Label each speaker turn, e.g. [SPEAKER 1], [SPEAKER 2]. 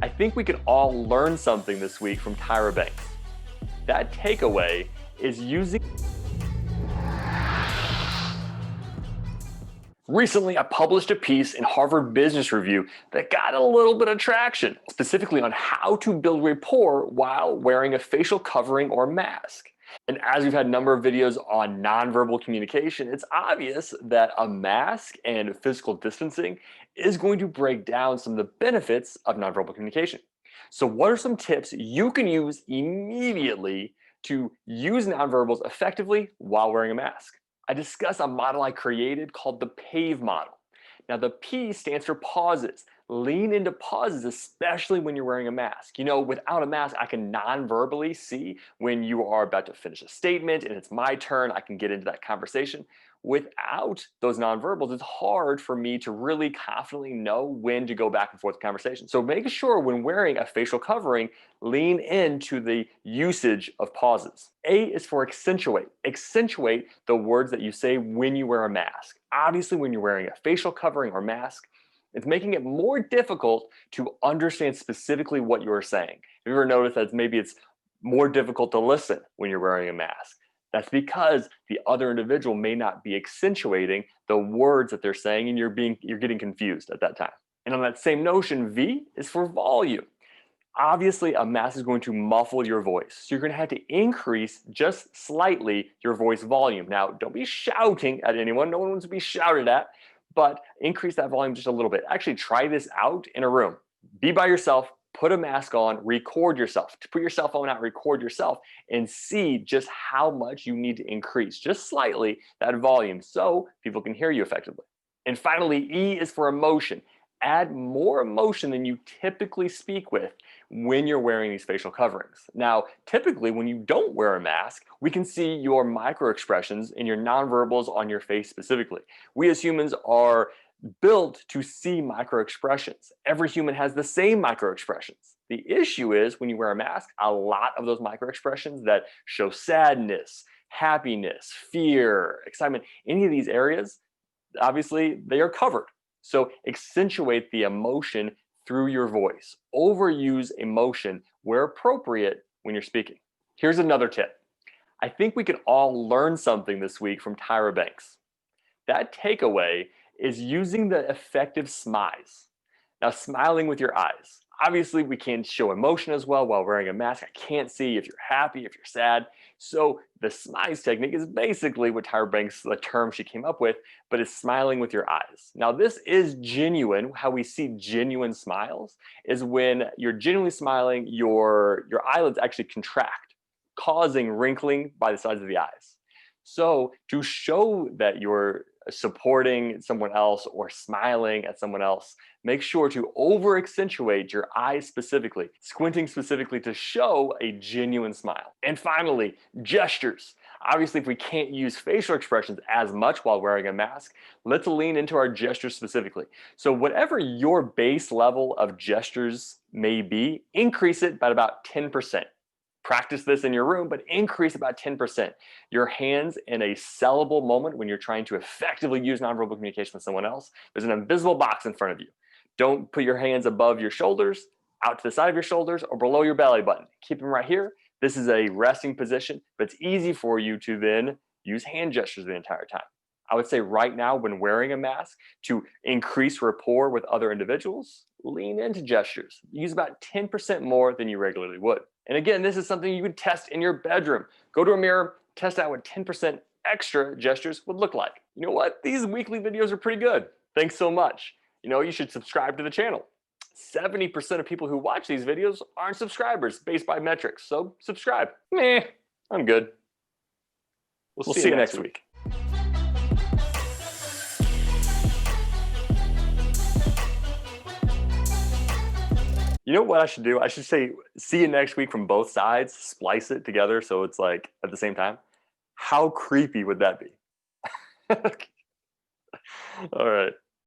[SPEAKER 1] I think we could all learn something this week from Tyra Banks. That takeaway is using. Recently, I published a piece in Harvard Business Review that got a little bit of traction, specifically on how to build rapport while wearing a facial covering or mask. And as we've had a number of videos on nonverbal communication, it's obvious that a mask and physical distancing is going to break down some of the benefits of nonverbal communication. So, what are some tips you can use immediately to use nonverbals effectively while wearing a mask? I discuss a model I created called the PAVE model. Now, the P stands for pauses. Lean into pauses, especially when you're wearing a mask. Without a mask, I can non-verbally see when you are about to finish a statement and it's my turn. I can get into that conversation. Without those nonverbals, it's hard for me to really confidently know when to go back and forth the conversation. So make sure when wearing a facial covering, lean into the usage of pauses. A is for accentuate. Accentuate the words that you say when you wear a mask. Obviously, when you're wearing a facial covering or mask, it's making it more difficult to understand specifically what you're saying. Have you ever noticed that maybe it's more difficult to listen when you're wearing a mask? That's because the other individual may not be accentuating the words that they're saying, and you're getting confused at that time. And on that same notion, V is for volume. Obviously, a mask is going to muffle your voice. So you're going to have to increase just slightly your voice volume. Now, don't be shouting at anyone. No one wants to be shouted at, but increase that volume just a little bit. Actually, try this out in a room. Be by yourself, put a mask on, record yourself. Put your cell phone out, record yourself, and see just how much you need to increase, just slightly, that volume so people can hear you effectively. And finally, E is for emotion. Add more emotion than you typically speak with when you're wearing these facial coverings. Now, typically when you don't wear a mask, we can see your micro expressions and your nonverbals on your face specifically. We as humans are built to see micro expressions. Every human has the same micro expressions. The issue is when you wear a mask, a lot of those micro expressions that show sadness, happiness, fear, excitement, any of these areas, obviously they are covered. So accentuate the emotion through your voice. Overuse emotion where appropriate when you're speaking. Here's another tip. I think we could all learn something this week from Tyra Banks. That takeaway is using the effective smize. Now, smiling with your eyes. Obviously, we can show emotion as well while wearing a mask. I can't see if you're happy, if you're sad. So the smize technique is basically what Tyra Banks, the term she came up with, but it's smiling with your eyes. Now, this is genuine. How we see genuine smiles is when you're genuinely smiling, your eyelids actually contract, causing wrinkling by the sides of the eyes. So to show that you're supporting someone else or smiling at someone else, make sure to over accentuate your eyes specifically, squinting specifically to show a genuine smile. And finally, gestures. Obviously, if we can't use facial expressions as much while wearing a mask, let's lean into our gestures specifically. So whatever your base level of gestures may be, increase it by about 10%. Practice this in your room, but increase about 10%. Your hands in a sellable moment when you're trying to effectively use nonverbal communication with someone else, there's an invisible box in front of you. Don't put your hands above your shoulders, out to the side of your shoulders, or below your belly button. Keep them right here. This is a resting position, but it's easy for you to then use hand gestures the entire time. I would say right now, when wearing a mask, to increase rapport with other individuals, lean into gestures. Use about 10% more than you regularly would. And again, this is something you would test in your bedroom. Go to a mirror, test out what 10% extra gestures would look like. You know what? These weekly videos are pretty good. Thanks so much. You should subscribe to the channel. 70% of people who watch these videos aren't subscribers based by metrics. So subscribe. Meh, I'm good. We'll see you next week. You know what I should do? I should say, see you next week from both sides, splice it together so it's like at the same time. How creepy would that be? All right.